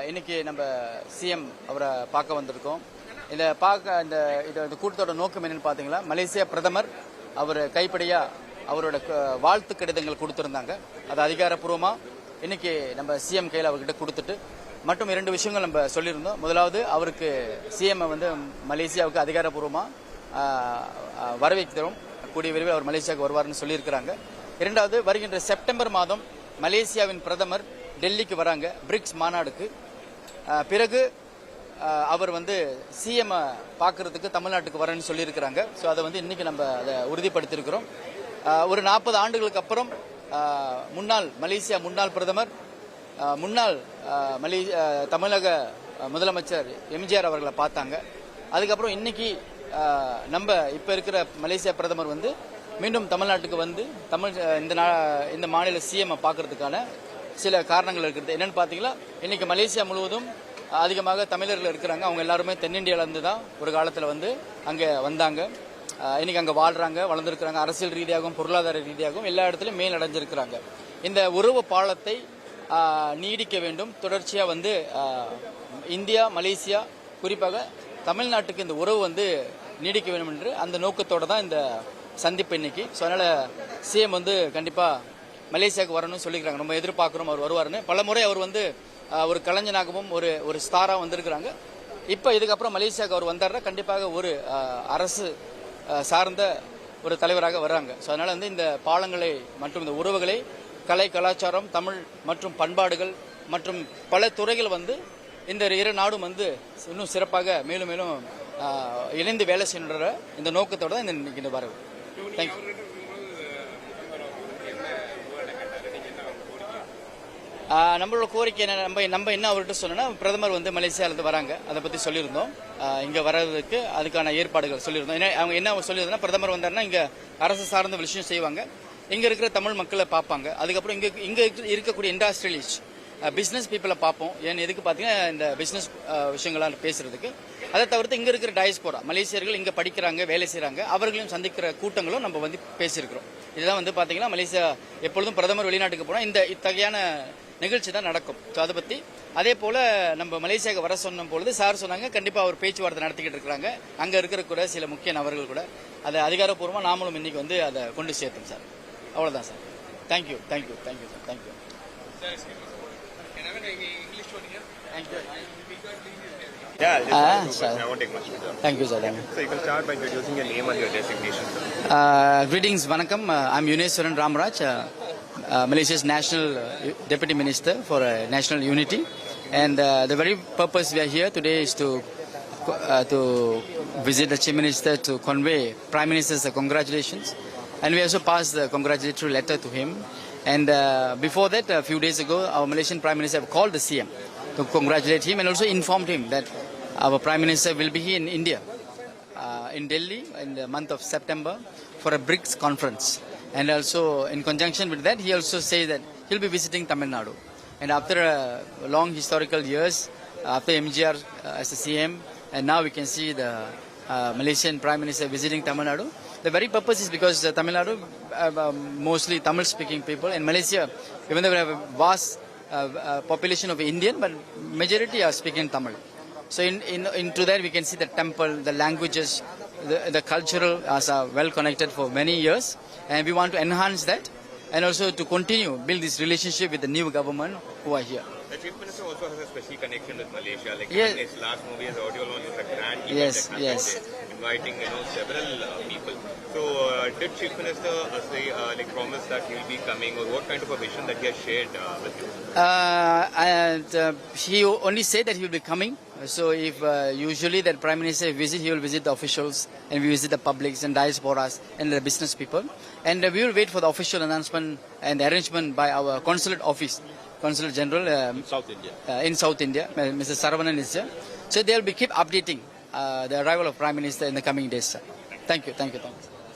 இன்னைக்கு நம்ம சிஎம் அவரை பார்க்க வந்திருக்கோம். இந்த கூட்டத்தோட நோக்கம் என்னன்னு பார்த்தீங்களா, மலேசியா பிரதமர் அவர் கைப்படையா அவரோட வாழ்த்து கடிதங்கள் கொடுத்துருந்தாங்க. அது அதிகாரப்பூர்வமாக இன்னைக்கு நம்ம சிஎம் கையில் அவர்கிட்ட கொடுத்துட்டு மற்றும் 2 விஷயங்கள் நம்ம சொல்லியிருந்தோம். முதலாவது, அவருக்கு சிஎம் மலேசியாவுக்கு அதிகாரப்பூர்வமாக வரவேற்கிறோம். கூடிய விரைவில் அவர் மலேசியாவுக்கு வருவார்னு சொல்லியிருக்கிறாங்க. இரண்டாவது, வருகின்ற செப்டம்பர் மாதம் மலேசியாவின் பிரதமர் டெல்லிக்கு வராங்க பிரிக்ஸ் மாநாடுக்கு. பிறகு அவர் சிஎம் பார்க்கறதுக்கு தமிழ்நாட்டுக்கு வரேன்னு சொல்லியிருக்கிறாங்க. ஸோ அதை இன்னைக்கு நம்ம அதை உறுதிப்படுத்தியிருக்கிறோம். ஒரு 40 ஆண்டுகளுக்கு அப்புறம் மலேசியா முன்னாள் பிரதமர் முன்னாள் தமிழக முதலமைச்சர் எம்ஜிஆர் அவர்களை பார்த்தாங்க. அதுக்கப்புறம் இன்னைக்கு நம்ம இப்போ இருக்கிற மலேசியா பிரதமர் மீண்டும் தமிழ்நாட்டுக்கு இந்த மாநில சிஎம் பார்க்கறதுக்கான சில காரணங்கள் இருக்கிறது. என்னன்னு பார்த்தீங்கன்னா, இன்னைக்கு மலேசியா முழுவதும் அதிகமாக தமிழர்கள் இருக்கிறாங்க. அவங்க எல்லாருமே தென்னிந்தியாவிலேருந்து தான் ஒரு காலத்தில் அங்கே வந்தாங்க. இன்னைக்கு அங்கே வாழ்றாங்க, வளர்ந்துருக்கிறாங்க. அரசியல் ரீதியாகவும் பொருளாதார ரீதியாகவும் எல்லா இடத்துலையும் மேல் அடைஞ்சிருக்கிறாங்க. இந்த உறவு பாலத்தை நீடிக்க வேண்டும். தொடர்ச்சியாக இந்தியா மலேசியா குறிப்பாக தமிழ்நாட்டுக்கு இந்த உறவு நீடிக்க வேண்டும் என்று அந்த நோக்கத்தோடு தான் இந்த சந்திப்பு இன்னைக்கு. ஸோ அதனால் சிஎம் கண்டிப்பாக மலேசியாவுக்கு வரணும்னு சொல்லிக்கிறாங்க. நம்ம எதிர்பார்க்குறோம் அவர் வருவார்னு. பல முறை அவர் ஒரு கலைஞனாகவும் ஒரு ஸ்டாராக வந்திருக்கிறாங்க. இப்போ இதுக்கப்புறம் மலேசியாவுக்கு அவர் வந்தார்னா கண்டிப்பாக ஒரு அரசு சார்ந்த ஒரு தலைவராக வர்றாங்க. ஸோ அதனால் இந்த பாலங்களை மற்றும் இந்த உறவுகளை கலை கலாச்சாரம் தமிழ் மற்றும் பண்பாடுகள் மற்றும் பல துறைகள் இந்த 2 நாடும் இன்னும் சிறப்பாக மேலும் மேலும் இணைந்து வேலை செய்யணுன்ற இந்த நோக்கத்தோடு தான் இன்னைக்கு இந்த வரவு. தேங்க்யூ. நம்மளோட கோரிக்கை என்ன, நம்ம என்ன அவர்கிட்ட சொன்னோன்னா, பிரதமர் மலேசியாவிலிருந்து வராங்க, அதை பற்றி சொல்லியிருந்தோம். இங்கே வர்றதுக்கு அதுக்கான ஏற்பாடுகள் சொல்லியிருந்தோம். ஏன்னா அவங்க என்ன சொல்லியிருந்தோம்னா, பிரதமர் வந்தாருன்னா இங்கே அரசு சார்ந்த விஷயம் செய்வாங்க, இங்கே இருக்கிற தமிழ் மக்களை பார்ப்பாங்க. அதுக்கப்புறம் இங்கே இருக்கக்கூடிய இண்டஸ்ட்ரியலிஸ்ட் பிஸ்னஸ் பீப்புளை பார்ப்போம். ஏன்னு எதுக்கு பார்த்தீங்கன்னா, இந்த பிஸ்னஸ் விஷயங்களாம் பேசுறதுக்கு. அதை தவிர்த்து இங்கே இருக்கிற டயஸ்போரா மலேசியர்கள் இங்கே படிக்கிறாங்க, வேலை செய்கிறாங்க, அவர்களையும் சந்திக்கிற கூட்டங்களும் நம்ம பேசியிருக்கிறோம். இதுதான் பார்த்தீங்கன்னா, மலேசியா எப்பொழுதும் பிரதமர் வெளிநாட்டுக்கு போனால் இந்த இத்தகையான நிகழ்ச்சி தான் நடக்கும். ஸோ அதை பற்றி அதே போல் நம்ம மலேசியாவுக்கு வர சொன்ன பொழுது சார் சொன்னாங்க, கண்டிப்பாக அவர் பேச்சுவார்த்தை நடத்திக்கிட்டு இருக்கிறாங்க. அங்கே இருக்கிற கூட சில முக்கிய நபர்கள் கூட அதை அதிகாரப்பூர்வமாக நாமளும் இன்னைக்கு அதை கொண்டு சேர்த்தோம் சார். அவ்வளோதான் sir. Thank you thank you thank you sir. Thank you. Yeah, sir. I won't take much of Thank you, sir. Thank you. So you can start by introducing your name and your designation, sir. Greetings, Vanakkam. I'm Yuneswaran Ramraj, Malaysia's National Deputy Minister for National Unity. And the very purpose we are here today is to visit the Chief Minister to convey Prime Minister's congratulations. And we also passed the congratulatory letter to him. And before that, a few days ago, our Malaysian Prime Minister called the CM to congratulate him and also informed him that our Prime Minister will be here in India, in Delhi, in the month of September for a BRICS conference. And also in conjunction with that, he also says that he'll be visiting Tamil Nadu. And after long historical years, after MGR as a CM, and now we can see the Malaysian Prime Minister visiting Tamil Nadu. The very purpose is because Tamil Nadu, mostly Tamil-speaking people, in Malaysia, even though we have a vast population of Indian, but majority are speaking Tamil. So into that we can see the temple, the languages, the cultural are well connected for many years, and we want to enhance that and also to continue build this relationship with the new government who are here. The Chief Minister also has a special connection with Malaysia. Like yes. In his last movie, his audio launch was a grand event Yes. inviting several people. So did Chief Minister promise that he will be coming, or what kind of a vision that he has shared with you? He only said that he will be coming. So if usually that Prime Minister visit, he will visit the officials and we visit the publics and diasporas and the business people. And we will wait for the official announcement and arrangement by our consulate office, Consulate General in South India, Mr. Saravanan is here. So they will be keep updating the arrival of Prime Minister in the coming days, sir. Thank you.